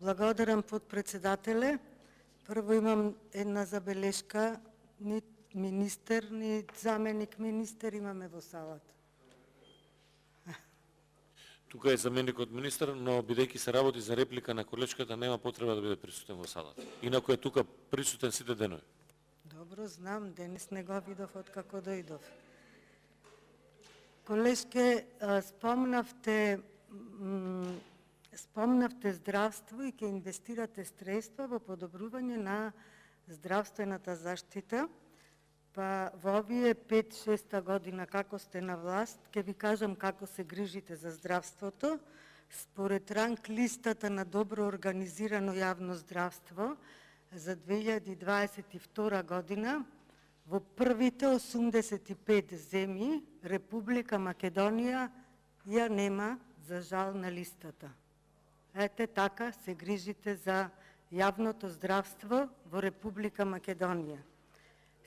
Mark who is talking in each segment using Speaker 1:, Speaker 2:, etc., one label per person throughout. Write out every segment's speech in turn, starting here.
Speaker 1: Благодарам, подпредседателе. Прво имам една забелешка. Ни министер, ни заменик министер имаме во салата.
Speaker 2: Тука е заменикот министер, но бидејќи се работи за реплика на колечката, нема потреба да биде присутен во салата. Инаку е тука присутен сите денови.
Speaker 1: Добро, знам, денес не го видов откако дојдов. Колешке, спомнавте здравство и ќе инвестирате средства во подобрување на здравствената заштита. Па во овие 5-6 година како сте на власт, ќе ви кажам како се грижите за здравството. Според ранг листата на добро организирано јавно здравство за 2022 година, во првите 85 земји, Република Македонија ја нема, за жал, на листата. Ете така се грижите за јавното здравство во Република Македонија.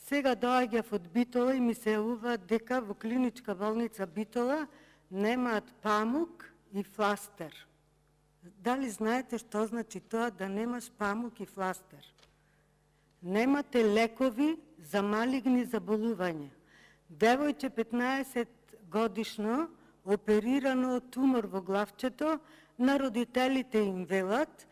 Speaker 1: Сега доаѓав од Битола и ми се јавува дека во клиничка болница Битола немаат памук и фластер. Дали знаете што значи тоа да немаш памук и фластер? Немате лекови за малигни заболувања. Девојче 15 годишно оперирано од тумор во главчето, на родителите им велат: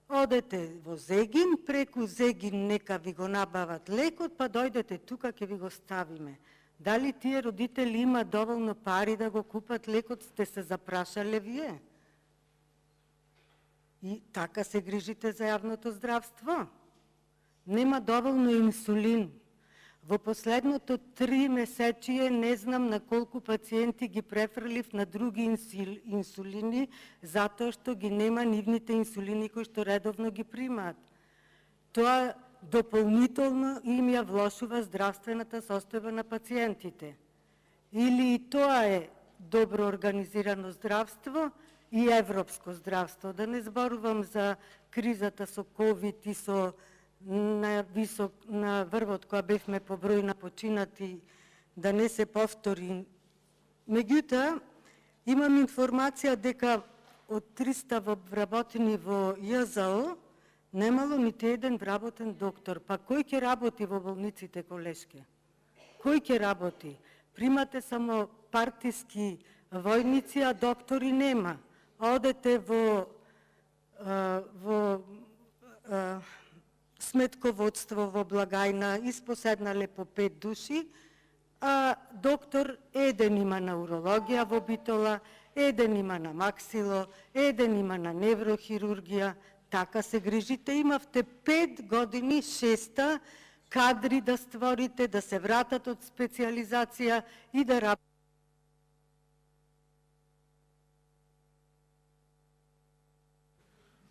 Speaker 1: одете во Зегин, преку Зегин нека ви го набават лекот, па дојдете тука ќе ви го ставиме. Дали тие родители има доволно пари да го купат лекот, сте се запрашале вие? И така се грижите за јавното здравство? Нема доволно инсулин. Во последното 3 месечие не знам на колку пациенти ги префрлив на други инсулини, затоа што ги нема нивните инсулини кои што редовно ги примаат. Тоа дополнително им ја влошува здравствената состојба на пациентите. Или и тоа е добро организирано здравство и европско здравство. Да не зборувам за кризата со ковид и со на врвот која бевме по број на починати, да не се повтори. Меѓутоа, имам информација дека од 300 вработени во ЈЗО немало нити еден вработен доктор. Па кој ќе работи во болниците, колешке? Кој ќе работи? Примате само партиски војници, а доктори нема. Одете во сметководство, во благајна, испоседнале по 5 души, а доктор еден има на урологија во Битола, еден има на максило, еден има на неврохирургија. Така се грижите. Имавте 5 години, 6 кадри да створите, да се вратат од специализација и да работите